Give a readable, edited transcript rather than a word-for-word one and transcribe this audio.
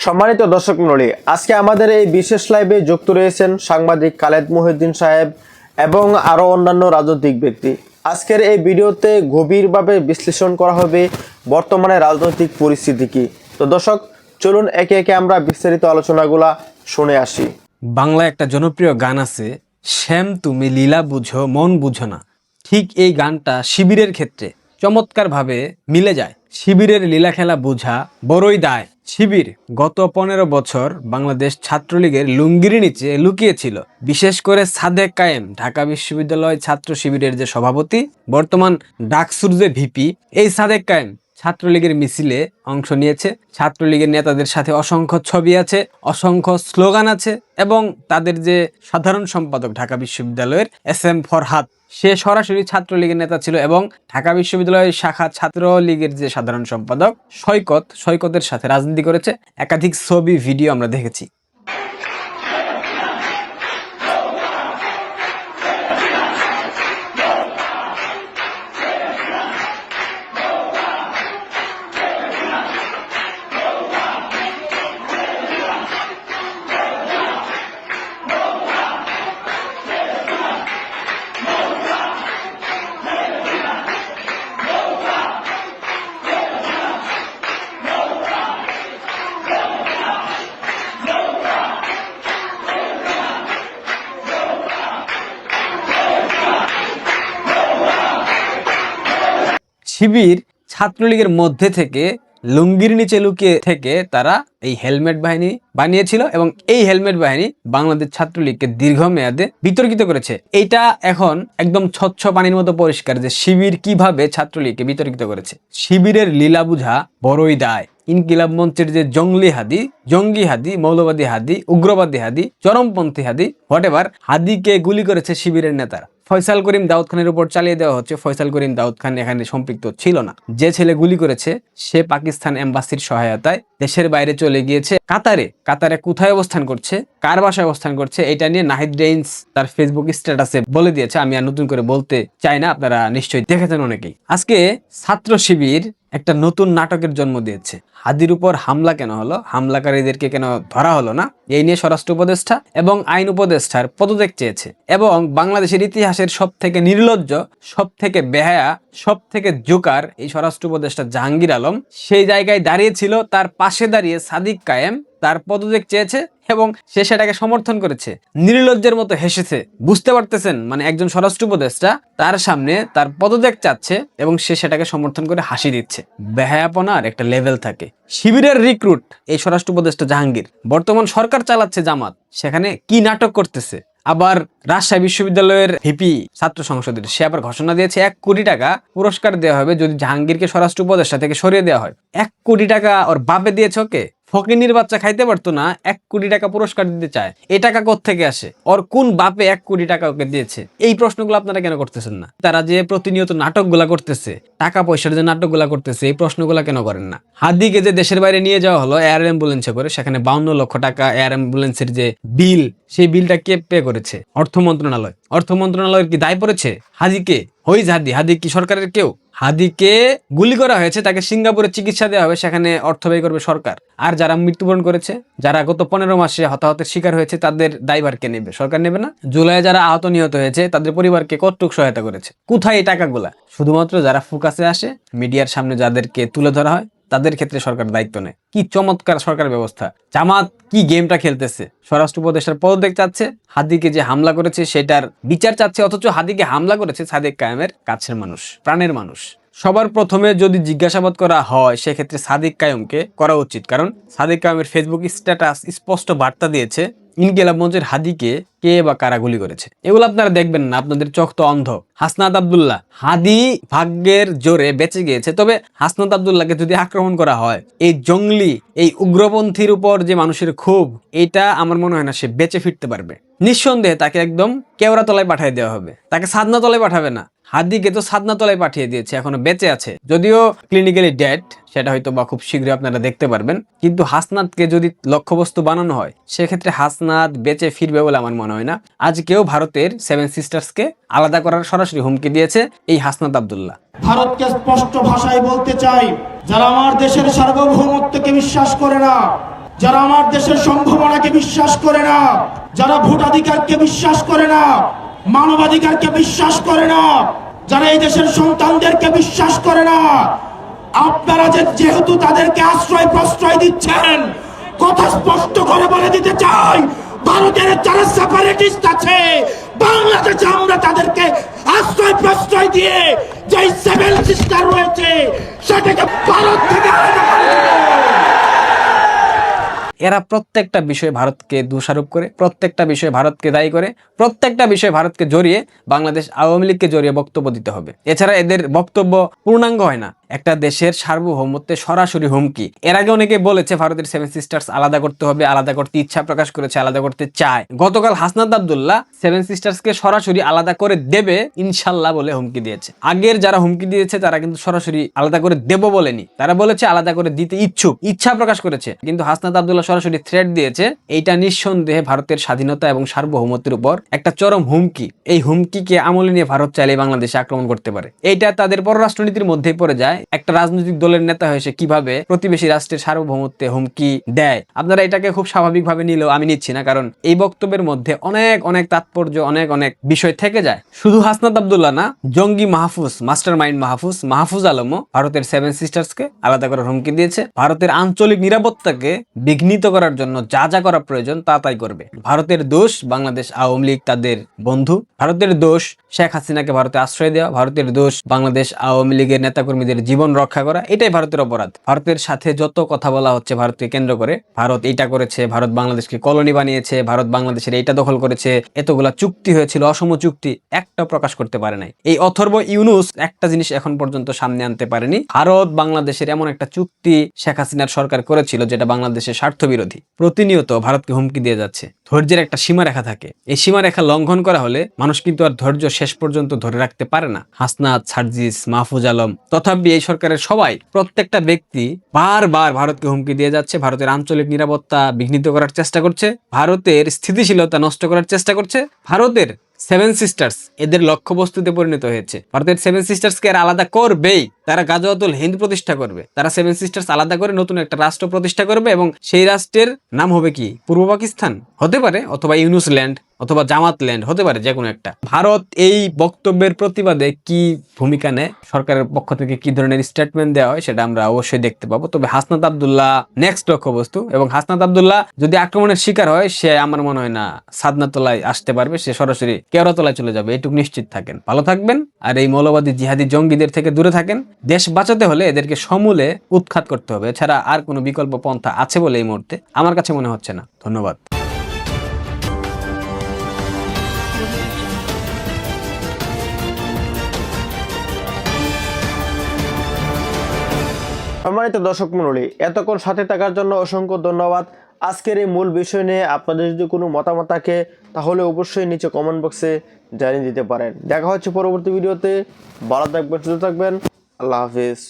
সম্মানিত দর্শক মণ্ডলী, আজকে আমাদের এই বিশেষ লাইভে যুক্ত রয়েছেন সাংবাদিক খালেদ মহিউদ্দিন সাহেব এবং আরও অন্যান্য রাজনৈতিক ব্যক্তি। আজকের এই ভিডিওতে গভীরভাবে বিশ্লেষণ করা হবে বর্তমানে রাজনৈতিক পরিস্থিতি কি। তো দর্শক, চলুন একে একে আমরা বিস্তারিত আলোচনাগুলা শুনে আসি। বাংলা একটা জনপ্রিয় গান আছে, শ্যাম তুমি লীলা বুঝো মন বুঝো না। ঠিক এই গানটা শিবিরের ক্ষেত্রে চমৎকারভাবে মিলে যায়। শিবিরের লীলা খেলা বোঝা বড়ই দায়। শিবির গত 15 বছর বাংলাদেশ ছাত্রলীগের লুঙ্গির নিচে লুকিয়েছিল। বিশেষ করে সাদেক কায়েম, ঢাকা বিশ্ববিদ্যালয় ছাত্র শিবিরের যে সভাপতি, বর্তমান ডাকসুর যে ভিপি, এই সাদেক কায়েম ছাত্রলীগের মিছিলে অংশ নিয়েছে। ছাত্রলীগের নেতাদের সাথে অসংখ্য ছবি আছে, অসংখ্য স্লোগান আছে এবং তাদের যে সাধারণ সম্পাদক ঢাকা বিশ্ববিদ্যালয়ের SM ফরহাদ, সে সরাসরি ছাত্রলীগের নেতা ছিল এবং ঢাকা বিশ্ববিদ্যালয়ের শাখা ছাত্রলীগের যে সাধারণ সম্পাদক সৈকতের সাথে রাজনীতি করেছে। একাধিক ছবি ভিডিও আমরা দেখেছি। শিবির ছাত্রলীগের মধ্যে থেকে লুঙ্গির নিচে লুকিয়ে থেকে তারা এই হেলমেট বাহিনী বানিয়েছিল এবং এই হেলমেট বাহিনী বাংলাদেশ ছাত্রলীগকে দীর্ঘমেয়াদে বিতর্কিত করেছে। এইটা এখন একদম স্বচ্ছ পানির মতো পরিষ্কার যে শিবির কিভাবে ছাত্রলীগকে বিতর্কিত করেছে। শিবিরের লীলা বুঝা বড়ই দায়। ইনকিলাব মঞ্চের যে জঙ্গি হাদি, মৌলবাদী হাদি, উগ্রবাদী হাদি, চরমপন্থী হাদি, হোয়াটএভার, হাদিকে গুলি করেছে শিবিরের নেতারা। ফয়সাল করিম দাউদ খানের উপর চালিয়ে দেওয়া হচ্ছে। ফয়সাল করিম দাউদ খান এখানে সম্পৃক্ত ছিল না। যে ছেলে গুলি করেছে সে পাকিস্তান এম্বাসির সহায়তায় দেশের বাইরে চলে গিয়েছে কাতারে কোথায় অবস্থান করছে, কার বাসায় অবস্থান করছে, এটা নিয়ে নাহিদ রেইনস তার ফেসবুক স্ট্যাটাসে বলে দিয়েছে। আমি আর নতুন করে বলতে চাই না, আপনারা নিশ্চয়ই দেখেছেন অনেকেই। আজকে ছাত্র শিবির একটা নতুন নাটকের জন্ম দিয়েছে। হাদির উপর হামলা কেন হলো, হামলাকারীদেরকে কেন ধরা হলো না, এই নিয়ে স্বরাষ্ট্র উপদেষ্টা এবং আইন উপদেষ্টার পদত্যাগ চেয়েছে। এবং বাংলাদেশের ইতিহাসের সব থেকে নির্লজ্জ, সব থেকে বেহায়া, সব থেকে জোকার এই স্বরাষ্ট্র উপদেষ্টা জাহাঙ্গীর আলম সেই জায়গায় দাঁড়িয়েছিল, তার পাশে দাঁড়িয়ে সাদিক কায়েম তার পদত্যাগ চেয়েছে এবং সে সেটাকে সমর্থন করেছে। নির্লজ্জের মতো হেসেছে। বুঝতে পারতেছেন, মানে একজন স্বরাষ্ট্র উপদেষ্টা তার সামনে তার পদত্যাগ চাচ্ছে এবং সে সেটাকে সমর্থন করে হাসি দিচ্ছে। বেহায়াপনার একটা লেভেল থাকে। শিবিরের রিক্রুট এই স্বরাষ্ট্র উপদেষ্টা জাহাঙ্গীর, বর্তমান সরকার চালাচ্ছে জামাত, সেখানে কি নাটক করতেছে। আবার রাজশাহী বিশ্ববিদ্যালয়ের ভিপি ছাত্র সংসদের সে আবার ঘোষণা দিয়েছে 1 কোটি টাকা পুরস্কার দেওয়া হবে যদি জাহাঙ্গীরকে স্বরাষ্ট্র উপদেষ্টা থেকে সরিয়ে দেওয়া হয়। 1 কোটি টাকা ওর বাপে দিয়েছে ওকে। ফকিনির বাচ্চা খাইতে পারতো না, 1 কোটি টাকা পুরস্কার দিতে চায়। এই টাকা কোত্থেকে আসে? ওর কোন বাপে 1 কোটি টাকা ওকে দিয়েছে? এই প্রশ্নগুলো আপনারা কেন করতেছেন না? তারা যে প্রতিনিয়ত নাটকগুলা করতেছে, টাকা পয়সার যে নাটকগুলা করতেছে, এই প্রশ্নগুলা কেন করেন না? হাদিকে যে দেশের বাইরে নিয়ে যাওয়া হলো এয়ার অ্যাম্বুলেন্সে করে, সেখানে 52 লক্ষ টাকা এয়ার অ্যাম্বুলেন্সের যে বিল, সেই বিলটা কে পে করেছে? অর্থ মন্ত্রণালয়ের কি দায় পড়েছে হাদিকে? হাদি কি সরকারের কেউ? হাদিকে গুলি করা হয়েছে, তাকে সিঙ্গাপুরে চিকিৎসা দেওয়া হবে, সেখানে অর্থ ব্যয় করবে সরকার। আর যারা মৃত্যুবরণ করেছে, যারা গত 15 মাসে হতাহতের শিকার হয়েছে, তাদের দায়ভার কে নেবে? সরকার নেবে না? জুলাইয়ে যারা আহত নিহত হয়েছে তাদের পরিবারকে কতটুক সহায়তা করেছে? কোথায় এই টাকাগুলা? শুধুমাত্র যারা ফোকাসে আসে, মিডিয়ার সামনে যাদেরকে তুলে ধরা হয়, তাদের ক্ষেত্রে সরকার দায়িত্ব নেয়। কি চমৎকার সরকার ব্যবস্থা! জামাত কি গেমটা খেলতেছে! স্বরাষ্ট্র উপদেষ্টার পদত্যাগ চাচ্ছে, হাদিকে যে হামলা করেছে সেটার বিচার চাচ্ছে, অথচ হাদিকে হামলা করেছে সাদেক কায়েমের কাছের মানুষ, প্রাণের মানুষ। সবার প্রথমে যদি জিজ্ঞাসাবাদ করা হয় সেক্ষেত্রে সাদিক কায়েমকে করা উচিত, কারণ সাদিক কায়েমের ফেসবুক স্ট্যাটাস স্পষ্ট বার্তা দিয়েছে ইনকিলাব মঞ্চের হাদিকে কে বা কারা গুলি করেছে। এগুলো আপনারা দেখবেন না, আপনাদের চোখ তো অন্ধ। হাসনাত আব্দুল্লাহ, হাদি ভাগ্যের জোরে বেঁচে গিয়েছে, তবে হাসনাত আব্দুল্লাহকে যদি আক্রমণ করা হয়, এই জঙ্গলি, এই উগ্রপন্থীর উপর যে মানুষের ক্ষোভ, এটা আমার মনে হয় না সে বেঁচে ফিরতে পারবে। নিঃসন্দেহে তাকে একদম কেওড়াতলায় পাঠিয়ে দেওয়া হবে, তাকে সাদনাতলায় পাঠাবে না। হাদিকে তো সাদনাতলায় পাঠিয়ে দিয়েছে, এখনো বেঁচে আছে, যদিও ক্লিনিক্যালি ডেড, সেটা হয়তো বা খুব শীঘ্রই আপনারা দেখতে পারবেন। কিন্তু হাসনাতকে যদি লক্ষ্যবস্তু বানানো হয় সেক্ষেত্রে হাসনাত বেঁচে ফিরবে বলে আমার মনে হয় না। আজকেও ভারতের 7 সিস্টার্সকে আলাদা করার সরাসরি হুমকি দিয়েছে এই হাসনাত আব্দুল্লাহ। ভারতকে স্পষ্ট ভাষায় বলতে চাই, যারা আমার দেশের সার্বভৌমত্বকে বিশ্বাস করে না, যারা আমার দেশের সম্ভাবনাকে বিশ্বাস করে না, যারা ভোটাধিকারকে বিশ্বাস করে না, মানবাধিকারকে বিশ্বাস করে না, যারা এই দেশের সন্তানদেরকে বিশ্বাস করে না, আপনারা যেহেতু তাদেরকে আশ্রয় প্রশ্রয় দিচ্ছেন, কথা স্পষ্ট করে বলে দিতে চাই, ভারতের যারা সেপারেটিস্ট আছে বাংলাদেশে আমরা তাদেরকে আশ্রয় প্রশ্রয় দিয়ে যে সেভেন সিস্টার রয়েছে সেটাকে ভারত থেকে আলাদা করে দেব। এরা প্রত্যেকটা বিষয়ে ভারতকে দোষারোপ করে, প্রত্যেকটা বিষয়ে ভারতকে দায়ী করে, প্রত্যেকটা বিষয়ে ভারতকে জড়িয়ে বাংলাদেশ আওয়ামী লীগকে জড়িয়ে বক্তব্য দিতে হবে। এছাড়া এদের বক্তব্য পূর্ণাঙ্গ হয় না। একটা দেশের সার্বভৌমত্বে সরাসরি হুমকি। এর আগে অনেকে বলেছে ভারতের সেভেন সিস্টার্স আলাদা করতে হবে, আলাদা করতে ইচ্ছা প্রকাশ করেছে, আলাদা করতে চায়। গতকাল হাসনাত আব্দুল্লাহ সেভেন সিস্টার্সকে সরাসরি আলাদা করে দেবে ইনশাল্লাহ বলে হুমকি দিয়েছে। আগের যারা হুমকি দিয়েছে তারা কিন্তু সরাসরি আলাদা করে দেব বলেনি, তারা বলেছে আলাদা করে দিতে ইচ্ছুক, ইচ্ছা প্রকাশ করেছে। কিন্তু হাসনাত আব্দুল্লাহ সরাসরি থ্রেট দিয়েছে। এইটা নিঃসন্দেহে ভারতের স্বাধীনতা এবং সার্বভৌমত্বের উপর একটা চরম হুমকি। এই হুমকিকে আমলে নিয়ে ভারত চাইলে বাংলাদেশে আক্রমণ করতে পারে। এইটা তাদের পররাষ্ট্রনীতির মধ্যেই পড়ে যায়। একটা রাজনৈতিক দলের নেতা হয়েছে কিভাবে প্রতিবেশী রাষ্ট্রের সার্বভৌমত্বে হুমকি দেয়। আপনারা এটাকে খুব স্বাভাবিকভাবে নিলেও আমি নিচ্ছি না, কারণ এই বক্তব্যের মধ্যে অনেক অনেক তাৎপর্য, অনেক অনেক বিষয় থেকে যায়। শুধু হাসনাত আব্দুল্লাহ না, জঙ্গি মাহফুজ, মাস্টার মাইন্ড মাহফুজ আলমও ভারতের সেভেন সিস্টার্সকে আলাদা করার হুমকি দিয়েছে। ভারতের আঞ্চলিক নিরাপত্তাকে বিঘ্নিত করার জন্য যা যা করা প্রয়োজন তা তাই করবে। ভারতের দোষ বাংলাদেশ আওয়ামী লীগ তাদের বন্ধু, ভারতের দোষ শেখ হাসিনাকে ভারতে আশ্রয় দেওয়া, ভারতের দোষ বাংলাদেশ আওয়ামী লীগের নেতাকর্মীদের জীবন রক্ষা করা। এটাই ভারতের অপরাধ। ভারতের সাথে যত কথা বলা হচ্ছে ভারতকে কেন্দ্র করে, ভারত এইটা করেছে, ভারত বাংলাদেশকে কলোনি বানিয়েছে, ভারত বাংলাদেশের এইটা দখল করেছে, এতগুলা চুক্তি হয়েছিল, অসম চুক্তি, একটাও প্রকাশ করতে পারে নাই। এই অথর্ব ইউনুস একটা জিনিস এখন পর্যন্ত সামনে আনতে পারেনি, ভারত বাংলাদেশের এমন একটা চুক্তি শেখ হাসিনার সরকার করেছিল যেটা বাংলাদেশের স্বার্থ বিরোধী। প্রতিনিয়ত ভারতকে হুমকি দিয়ে যাচ্ছে। ধৈর্যের একটা সীমারেখা থাকে, এই সীমারেখা লঙ্ঘন করা হলে মানুষ কিন্তু আর ধৈর্য শেষ পর্যন্ত ধরে রাখতে পারে না। হাসনাত, সার্জিস, মাহফুজ আলম তথাপি এই সরকারের সবাই, প্রত্যেকটা ব্যক্তি বারবার ভারতকে হুমকি দিয়ে যাচ্ছে, ভারতের আঞ্চলিক নিরাপত্তা বিঘ্নিত করার চেষ্টা করছে, ভারতের স্থিতিশীলতা নষ্ট করার চেষ্টা করছে। ভারতের সেভেন সিস্টার্স এদের লক্ষ্যবস্তুতে পরিণত হয়েছে। ভারতের সেভেন সিস্টার্সকে আর আলাদা করবেই। তারা গাজওয়াতুল হিন্দ প্রতিষ্ঠা করবে, তারা সেভেন সিস্টার্স আলাদা করে নতুন একটা রাষ্ট্র প্রতিষ্ঠা করবে এবং সেই রাষ্ট্রের নাম হবে কি? পূর্ব পাকিস্তান হতে পারে, অথবা ইউনুস ল্যান্ড, অথবা জামাত ল্যান্ড হতে পারে, যে কোনো একটা। ভারত এই বক্তব্যের প্রতিবাদে কি ভূমিকা নেয়, সরকারের পক্ষ থেকে কি ধরনের স্টেটমেন্ট দেওয়া হয় সেটা আমরা অবশ্যই দেখতে পাবো। তবে হাসনাত আব্দুল্লাহ নেক্সট লক্ষ্যবস্তু, এবং হাসনাত আব্দুল্লাহ যদি আক্রমণের শিকার হয়, সে আমার মনে হয় না সাদনাতলায় আসতে পারবে, সে সরাসরি কেওড়াতলায় চলে যাবে, এটুকু নিশ্চিত থাকেন। ভালো থাকবেন, আর এই মৌলবাদী জিহাদি জঙ্গিদের থেকে দূরে থাকেন। দেশ বাঁচাতে হলে এদেরকে সমূলে উৎখাত করতে হবে, এছাড়া আর কোনো বিকল্প পন্থা আছে বলে এই মুহূর্তে আমার কাছে মনে হচ্ছে না। ধন্যবাদ। সম্মানিত দর্শক মণ্ডলী, এতক্ষণ সাথে থাকার জন্য অসংখ্য ধন্যবাদ। আজকের এই মূল বিষয় নিয়ে আপনাদের যদি কোনো মতামত থাকে তাহলে অবশ্যই নিচে কমেন্ট বক্সে জানিয়ে দিতে পারেন। দেখা হচ্ছে পরবর্তী ভিডিওতে। ভালো থাকবেন, সুস্থ থাকবেন। আল্লাহ হাফিজ।